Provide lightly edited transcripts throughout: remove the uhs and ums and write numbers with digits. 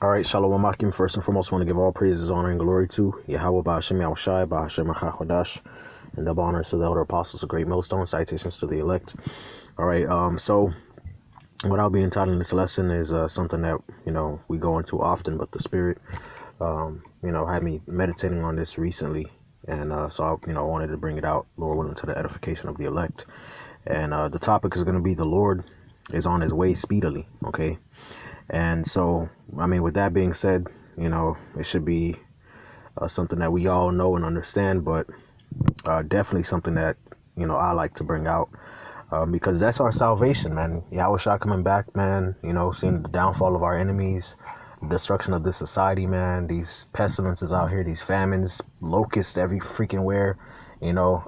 All right, Shalom Akim. First and foremost, want to give all praises, honor, and glory to Yahweh Ba'ashem Yahushai, Ba'ashem HaChodash, and double honors to the elder apostles of Great Millstone, citations to the elect. All right, so what I'll be entitling this lesson is something that, we go into often, but the Spirit, had me meditating on this recently. And so, I wanted to bring it out, Lord willing, to the edification of the elect. And the topic is going to be the Lord is on his way speedily, okay? And so, with that being said, it should be something that we all know and understand, but definitely something that, I like to bring out because that's our salvation, man. Yahushua coming back, man, seeing the downfall of our enemies, destruction of this society, man, these pestilences out here, these famines, locusts every freaking where, you know.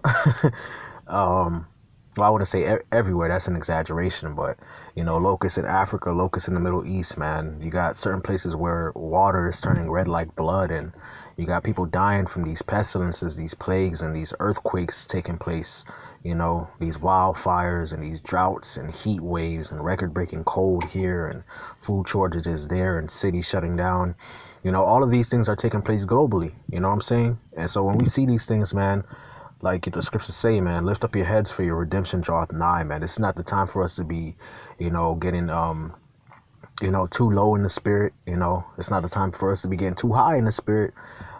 Well, I wouldn't say everywhere. That's an exaggeration, but locusts in Africa, locusts in the Middle East, man. You got certain places where water is turning red like blood, and you got people dying from these pestilences, these plagues, and these earthquakes taking place. These wildfires and these droughts and heat waves and record-breaking cold here and food shortages there and cities shutting down. All of these things are taking place globally. You know what I'm saying? And so when we see these things, man, like the scriptures say, man, lift up your heads for your redemption draweth nigh, man. It's not the time for us to be, getting, too low in the spirit. It's not the time for us to be getting too high in the spirit.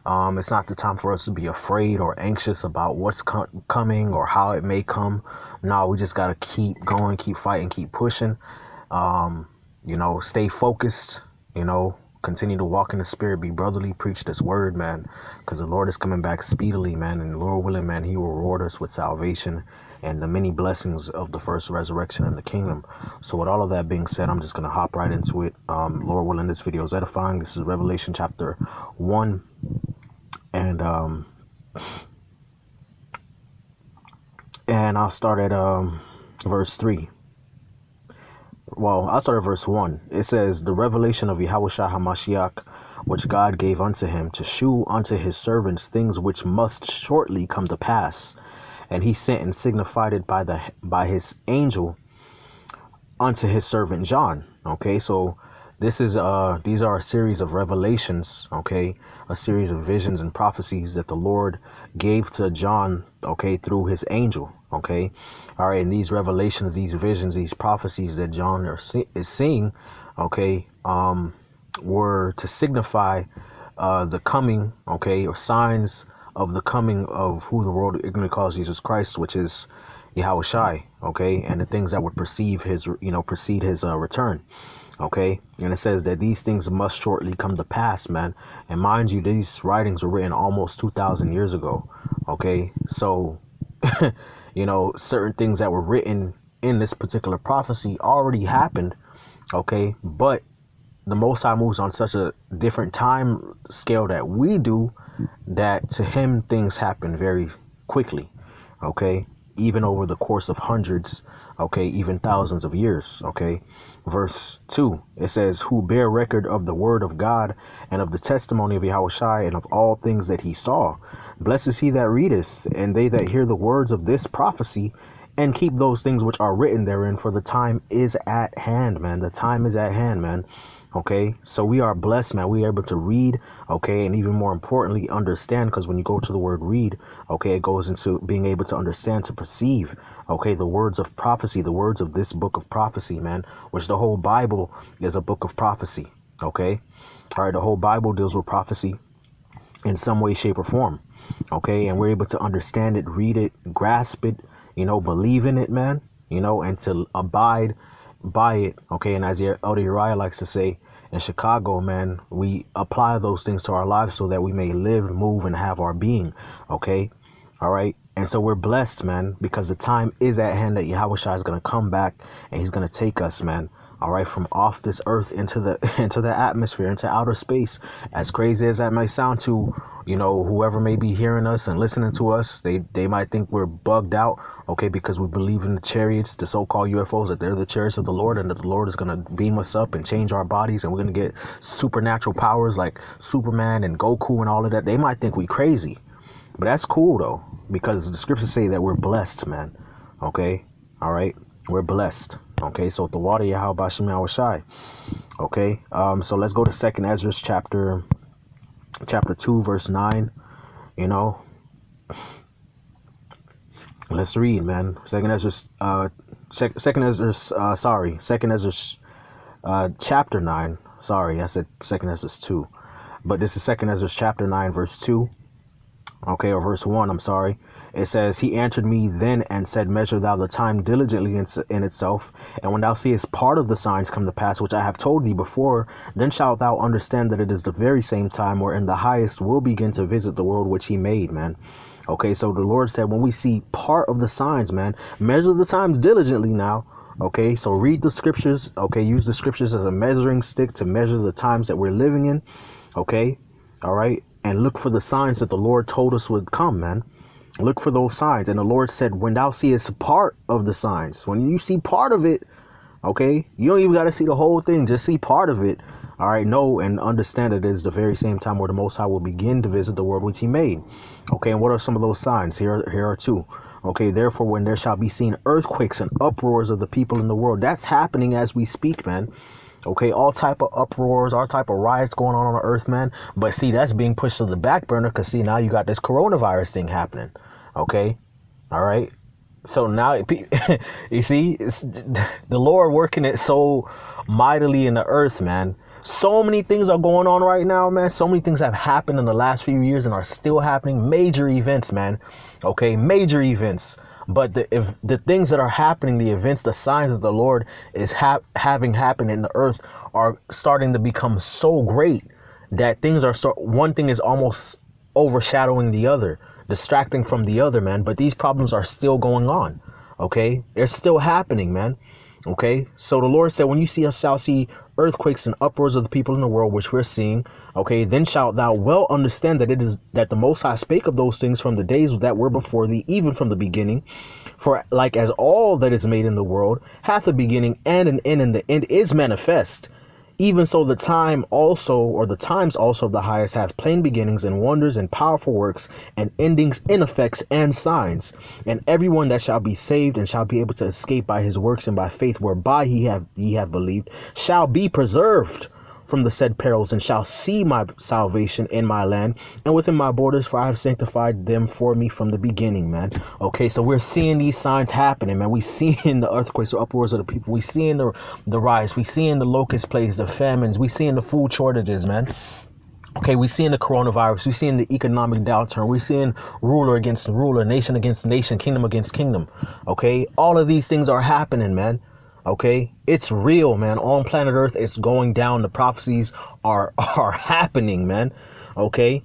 It's not the time for us to be afraid or anxious about what's coming or how it may come. No, we just got to keep going, keep fighting, keep pushing, stay focused, continue to walk in the spirit, be brotherly, preach this word, man, because the Lord is coming back speedily, man, and Lord willing, man, he will reward us with salvation and the many blessings of the first resurrection in the kingdom. So with all of that being said, I'm just going to hop right into it. Lord willing, this video is edifying. This is Revelation chapter 1, and I'll start at verse 3. Well, I'll start at verse 1. It says, the revelation of Yahushua HaMashiach, which God gave unto him, to shew unto his servants things which must shortly come to pass. And he sent and signified it by his angel unto his servant John. Okay, so these are a series of revelations, okay, a series of visions and prophecies that the Lord gave to John, okay, through his angel, okay. All right, and these revelations, these visions, these prophecies that John is seeing, okay, were to signify the coming, okay, or signs of the coming of who the world ignorantly calls Jesus Christ, which is Yahushai, okay, and the things that would precede his return. Okay, and it says that these things must shortly come to pass, man. And mind you, these writings were written almost 2,000 years ago. Okay, so certain things that were written in this particular prophecy already happened. Okay, but the Most High moves on such a different time scale that we do, that to him things happen very quickly. Okay, even over the course of hundreds, okay, even thousands of years. Okay, verse 2, it says, who bear record of the word of God and of the testimony of Yahushai and of all things that he saw. Blessed is he that readeth, and they that hear the words of this prophecy, and keep those things which are written therein, for the time is at hand, man. The time is at hand, man. Okay, so we are blessed, man. We are able to read, okay, and even more importantly, understand, because when you go to the word read, okay, it goes into being able to understand, to perceive, okay, the words of prophecy, the words of this book of prophecy, man, which the whole Bible is a book of prophecy, okay. All right, the whole Bible deals with prophecy in some way, shape, or form, okay, and we're able to understand it, read it, grasp it, believe in it, man, and to abide by it, okay. And as Elder Uriah likes to say in Chicago, man, we apply those things to our lives so that we may live, move, and have our being, okay. All right, and so we're blessed, man, because the time is at hand that Yahushua is going to come back and he's going to take us, man, all right, from off this earth into the atmosphere, into outer space. As crazy as that might sound to whoever may be hearing us and listening to us, they might think we're bugged out, okay, because we believe in the chariots, the so-called UFOs, that they're the chariots of the Lord, and that the Lord is going to beam us up and change our bodies, and we're going to get supernatural powers like Superman and Goku and all of that. They might think we crazy, but that's cool though, because the scriptures say that we're blessed, man. Okay, all right, we're blessed. Okay, so the water Yahweh Bashim Yahushai. Okay. So let's go to Second Ezra chapter 2, verse 9. You know, let's read, man. Second Ezra, Second Ezra, chapter 9. Sorry, I said Second Ezra 2, but this is Second Ezra chapter 9, verse 2. Okay, or verse 1, I'm sorry. It says, he answered me then and said, measure thou the time diligently in itself, and when thou seest part of the signs come to pass, which I have told thee before, then shalt thou understand that it is the very same time wherein the highest will begin to visit the world which he made, man. Okay, so the Lord said, when we see part of the signs, man, measure the times diligently now. Okay, so read the scriptures. Okay, use the scriptures as a measuring stick to measure the times that we're living in. Okay, all right, and look for the signs that the Lord told us would come, man. Look for those signs. And the Lord said, when thou seest part of the signs, when you see part of it, okay, you don't even got to see the whole thing, just see part of it. All right, know and understand it is the very same time where the Most High will begin to visit the world which he made. Okay, and what are some of those signs? Here are two. Okay, therefore, when there shall be seen earthquakes and uproars of the people in the world, that's happening as we speak, man. Okay, all type of uproars, all type of riots going on the earth, man. But see, that's being pushed to the back burner because see, now you got this coronavirus thing happening. Okay, all right. So now, you see, it's the Lord working it so mightily in the earth, man. So many things are going on right now, man. So many things have happened in the last few years and are still happening. Major events, man. Okay, major events. But if the things that are happening, the events, the signs that the Lord is having happen in the earth are starting to become so great that things are one thing is almost overshadowing the other, distracting from the other, man. But these problems are still going on. Okay, they're still happening, man. Okay, so the Lord said, when you shall see earthquakes and uproars of the people in the world, which we're seeing, okay, then shalt thou well understand that it is that the Most High spake of those things from the days that were before thee, even from the beginning. For like as all that is made in the world hath a beginning and an end, and the end is manifest. Even so the time also, or the times also of the highest have plain beginnings and wonders and powerful works and endings in effects and signs. And everyone that shall be saved and shall be able to escape by his works and by faith whereby ye have believed shall be preserved from the said perils, and shall see my salvation in my land and within my borders, for I have sanctified them for me from the beginning, man. Okay, so we're seeing these signs happening, man. We seeing the earthquakes, the uproars of the people. We seeing the riots. We seeing the locust plagues, the famines. We seeing the food shortages, man. Okay, we seeing the coronavirus. We seeing the economic downturn. We seeing ruler against ruler, nation against nation, kingdom against kingdom. Okay, all of these things are happening, man. Okay, it's real, man. On planet Earth, it's going down. The prophecies are happening, man. Okay,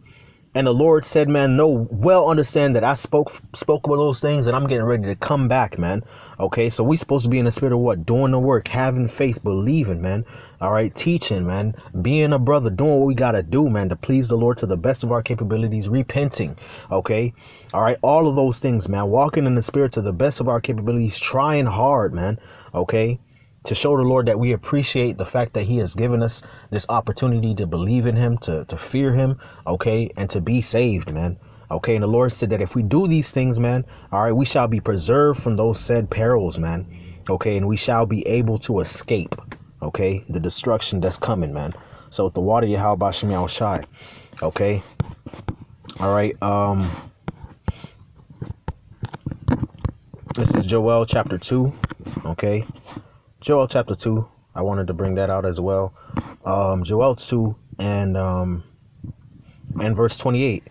and the Lord said, man, no, well understand that I spoke about those things, and I'm getting ready to come back, man. Okay, so we supposed to be in the spirit of what? Doing the work, having faith, believing, man. All right, teaching, man, being a brother, doing what we gotta do, man, to please the Lord to the best of our capabilities, repenting. Okay, all right, all of those things, man. Walking in the spirit to the best of our capabilities, trying hard, man. Okay, to show the Lord that we appreciate the fact that he has given us this opportunity to believe in him, to fear him, okay, and to be saved, man. Okay, and the Lord said that if we do these things, man, all right, we shall be preserved from those said perils, man. Okay, and we shall be able to escape, okay, the destruction that's coming, man. So with the water, Yahweh Shem Yahweh Shai. Okay, all right, this is Joel chapter 2, okay. Joel chapter 2, I wanted to bring that out as well. Joel 2 and verse 28.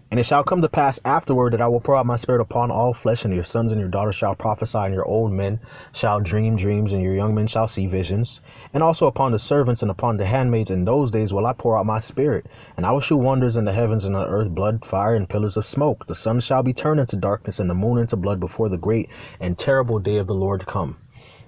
And it shall come to pass afterward that I will pour out my spirit upon all flesh, and your sons and your daughters shall prophesy, and your old men shall dream dreams, and your young men shall see visions. And also upon the servants and upon the handmaids in those days will I pour out my spirit, and I will shew wonders in the heavens and on the earth, blood, fire, and pillars of smoke. The sun shall be turned into darkness, and the moon into blood, before the great and terrible day of the Lord come.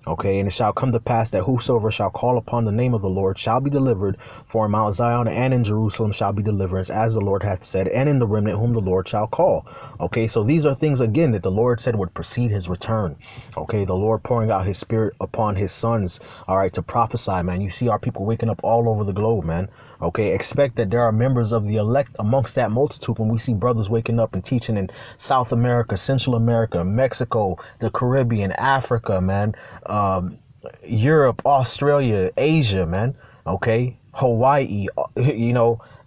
Okay, and it shall come to pass that whosoever shall call upon the name of the Lord shall be delivered. For in Mount Zion and in Jerusalem shall be deliverance, as the Lord hath said, and in the remnant whom the Lord shall call. Okay, so these are things, again, that the Lord said would precede his return. Okay, the Lord pouring out his spirit upon his sons, all right, to prophesy, man. You see our people waking up all over the globe, man. Okay, expect that there are members of the elect amongst that multitude when we see brothers waking up and teaching in South America, Central America, Mexico, the Caribbean, Africa, man, Europe, Australia, Asia, man. okay? Hawaii,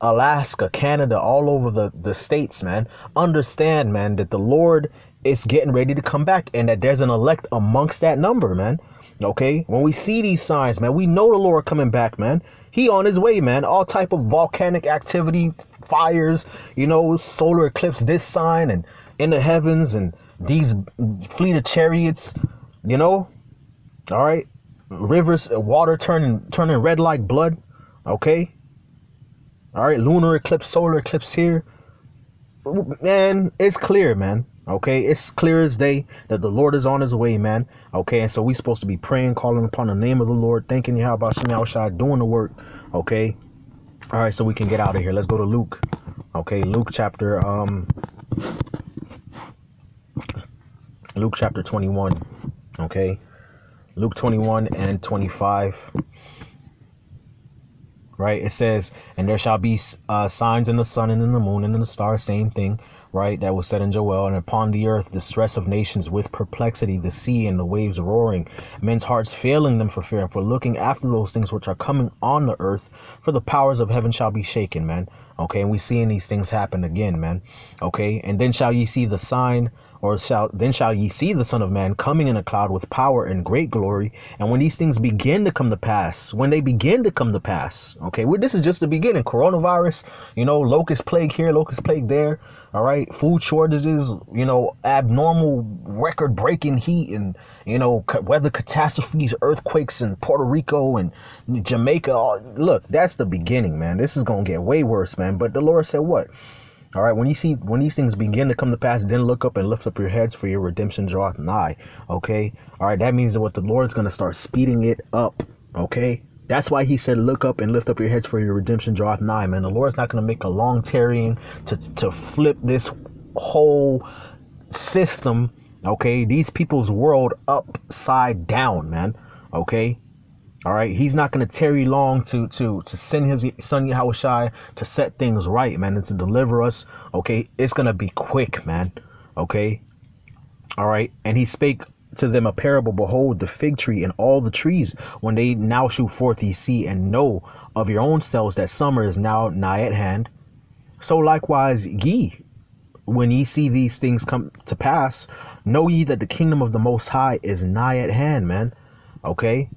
Alaska, Canada, all over the states, man. Understand, man, that the Lord is getting ready to come back and that there's an elect amongst that number, man. Okay? When we see these signs, man, we know the Lord coming back, man. He on his way, man. All type of volcanic activity, fires, solar eclipse, this sign and in the heavens and these fleet of chariots, all right, rivers, water turning red like blood. Okay, all right, lunar eclipse, solar eclipse here. Man, it's clear, man. Okay, it's clear as day that the Lord is on his way, man. Okay, and so we supposed to be praying, calling upon the name of the Lord, thanking you how about Shai doing the work. Okay, all right, so we can get out of here. Let's go to Luke. Okay, Luke chapter 21. Okay, Luke 21 and 25. Right, it says, and there shall be signs in the sun and in the moon and in the stars, same thing, right? That was said in Joel. And upon the earth, the stress of nations with perplexity, the sea and the waves roaring, men's hearts failing them for fear and for looking after those things which are coming on the earth, for the powers of heaven shall be shaken, man. Okay, and we seeing these things happen again, man. Okay, and then shall ye see the sign, then shall ye see the Son of Man coming in a cloud with power and great glory. And when these things begin to come to pass, okay, this is just the beginning. Coronavirus, locust plague here, locust plague there. All right, food shortages, abnormal record-breaking heat and, weather catastrophes, earthquakes in Puerto Rico and Jamaica. Look, that's the beginning, man. This is going to get way worse, man. But the Lord said what? All right, when these things begin to come to pass, then look up and lift up your heads, for your redemption draweth nigh. Okay, all right, that means that what the Lord's going to start speeding it up. Okay, that's why he said, look up and lift up your heads, for your redemption draweth nigh, man. The Lord's not going to make a long tarrying to flip this whole system, okay, these people's world upside down, man. Okay, all right, he's not going to tarry long to send his son Yahushai to set things right, man, and to deliver us. Okay, it's going to be quick, man. Okay, all right, and he spake to them a parable. Behold, the fig tree and all the trees, when they now shoot forth, ye see and know of your own selves that summer is now nigh at hand. So likewise ye, when ye see these things come to pass, know ye that the kingdom of the Most High is nigh at hand, man. Okay.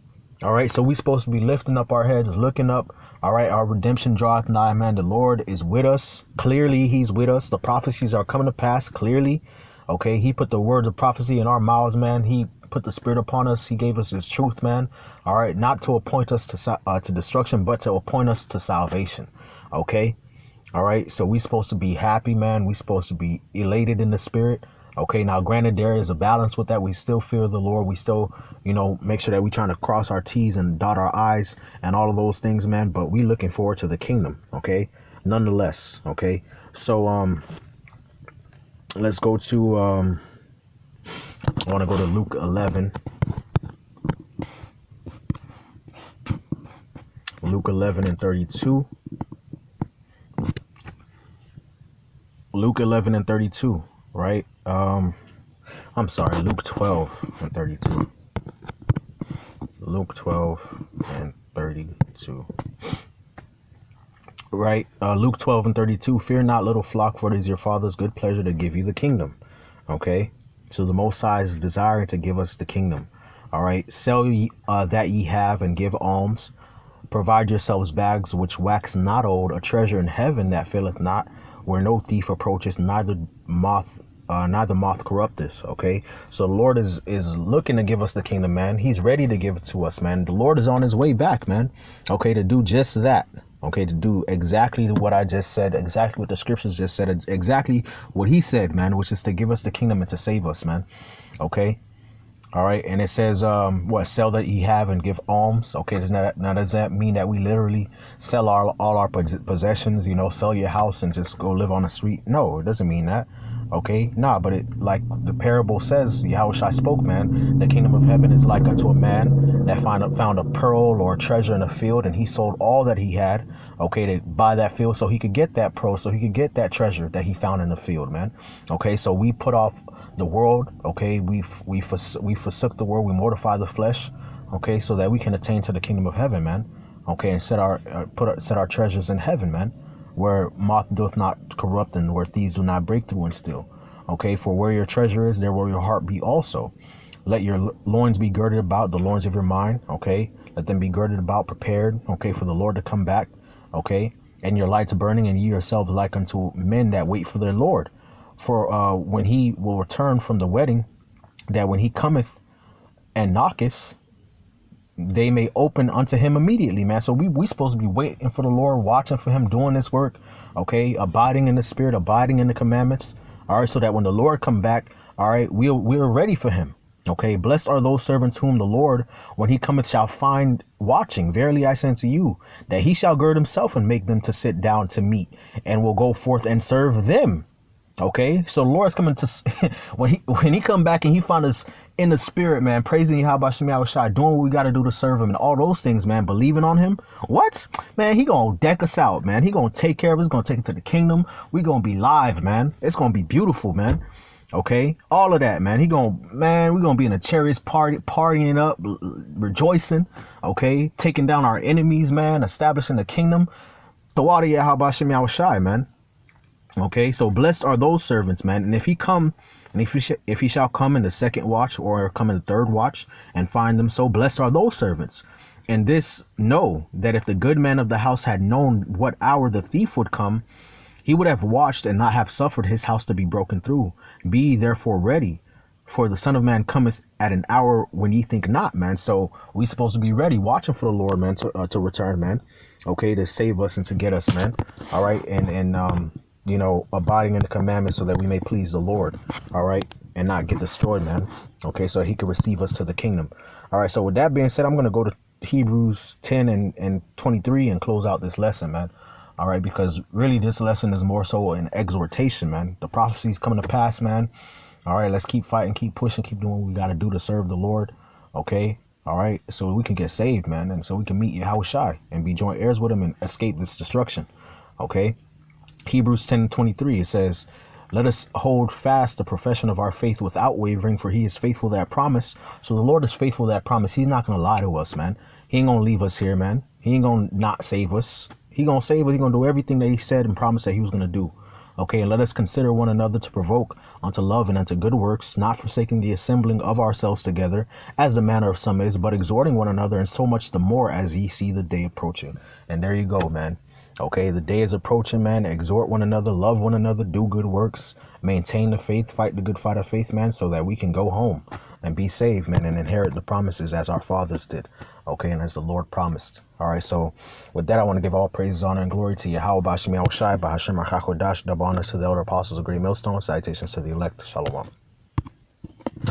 All right, so we supposed to be lifting up our heads, looking up. All right, our redemption draweth nigh, man. The Lord is with us. Clearly, he's with us. The prophecies are coming to pass clearly. Okay, he put the words of prophecy in our mouths, man. He put the Spirit upon us. He gave us his truth, man. All right, not to appoint us to destruction, but to appoint us to salvation. Okay, all right, so we supposed to be happy, man. We supposed to be elated in the Spirit. Okay, now granted, there is a balance with that. We still fear the Lord. We still, make sure that we trying to cross our T's and dot our I's and all of those things, man. But we looking forward to the kingdom, okay? Nonetheless, okay? So, let's go to, I want to go to Luke 11. Luke 11 and 32. Luke 11 and 32, right? I'm sorry, Luke 12 and 32. Luke 12 and 32. Right? Luke 12 and 32. Fear not, little flock, for it is your Father's good pleasure to give you the kingdom. Okay? So the Most High is desiring to give us the kingdom. All right? Sell ye that ye have and give alms. Provide yourselves bags which wax not old, a treasure in heaven that faileth not, where no thief approacheth, neither moth corrupteth. Okay, so the Lord is looking to give us the kingdom, man. He's ready to give it to us, man. The Lord is on his way back, man. Okay, to do just that. Okay, to do exactly what I just said, exactly what the scriptures just said, exactly what he said, man, which is to give us the kingdom and to save us, man. Okay. All right, and it says, sell that ye have and give alms. Okay, does that mean that we literally sell all our possessions, sell your house and just go live on the street? No, it doesn't mean that. Okay, but it, like the parable says, Yahushua spoke, man, the kingdom of heaven is like unto a man that found a pearl or a treasure in a field, and he sold all that he had, okay, to buy that field so he could get that pearl, so he could get that treasure that he found in the field, man. Okay, so we put off the world, okay, we forsook the world, we mortify the flesh, okay, so that we can attain to the kingdom of heaven, man. Okay, and set our treasures in heaven, man, where moth doth not corrupt and where thieves do not break through and steal. Okay, for where your treasure is, there will your heart be also. Let your loins be girded about, the loins of your mind. Okay, let them be girded about, prepared. Okay, for the Lord to come back. Okay, and your lights burning, and ye yourselves like unto men that wait for their Lord. For when he will return from the wedding, that when he cometh and knocketh, they may open unto him immediately, man. So we supposed to be waiting for the Lord, watching for him, doing this work, okay, abiding in the spirit, abiding in the commandments, all right, so that when the Lord come back, all right, we're ready for him. Okay, blessed are those servants whom the Lord, when he cometh, shall find watching. Verily I say unto you, that he shall gird himself and make them to sit down to meat, and will go forth and serve them. Okay, so the Lord's coming to when he come back and he find us in the spirit, man, praising Yahweh Shemi Shai, doing what we got to do to serve him and all those things, man, believing on him. What, man? He gonna deck us out, man. He gonna take care of us. Gonna take it to the kingdom. We gonna be live, man. It's gonna be beautiful, man. Okay, all of that, man. We gonna be in a chariots partying up, rejoicing. Okay, taking down our enemies, man, establishing the kingdom. The water Yahweh Shemi Shai, man. Okay, so blessed are those servants, man. And if he come, and if he shall come in the second watch or come in the third watch and find them so, blessed are those servants. And this know that if the good man of the house had known what hour the thief would come, he would have watched and not have suffered his house to be broken through. Be ye therefore ready, for the Son of Man cometh at an hour when ye think not, man. So we supposed to be ready, watching for the Lord, man, to return, man. Okay, to save us and to get us, man. All right, and you know, abiding in the commandments so that we may please the Lord, all right, and not get destroyed, man. Okay, so he can receive us to the kingdom. All right, so with that being said, I'm going to go to Hebrews 10 and 23 and close out this lesson, man. All right, because really this lesson is more so an exhortation, man. The prophecy's coming to pass, man. All right, let's keep fighting, keep pushing, keep doing what we got to do to serve the Lord. Okay, all right, so we can get saved, man, and so we can meet Yahweh Shai and be joint heirs with him and escape this destruction. Okay. Hebrews 10:23, it says, let us hold fast the profession of our faith without wavering, for he is faithful that promise. So the Lord is faithful that promise. He's not going to lie to us, man. He ain't going to leave us here, man. He ain't going to not save us. He going to save us. He going to do everything that he said and promised that he was going to do. Okay, and let us consider one another to provoke unto love and unto good works, not forsaking the assembling of ourselves together, as the manner of some is, but exhorting one another, and so much the more as ye see the day approaching. And there you go, man. Okay, the day is approaching, man. Exhort one another, love one another, do good works, maintain the faith, fight the good fight of faith, man, so that we can go home and be saved, man, and inherit the promises as our fathers did. Okay, and as the Lord promised. All right, so with that, I want to give all praises, honor, and glory to Yahweh Bashim Yahushai, Bahashim Achakodash, double honors to the elder apostles of Great Millstone, salutations to the elect. Shalom.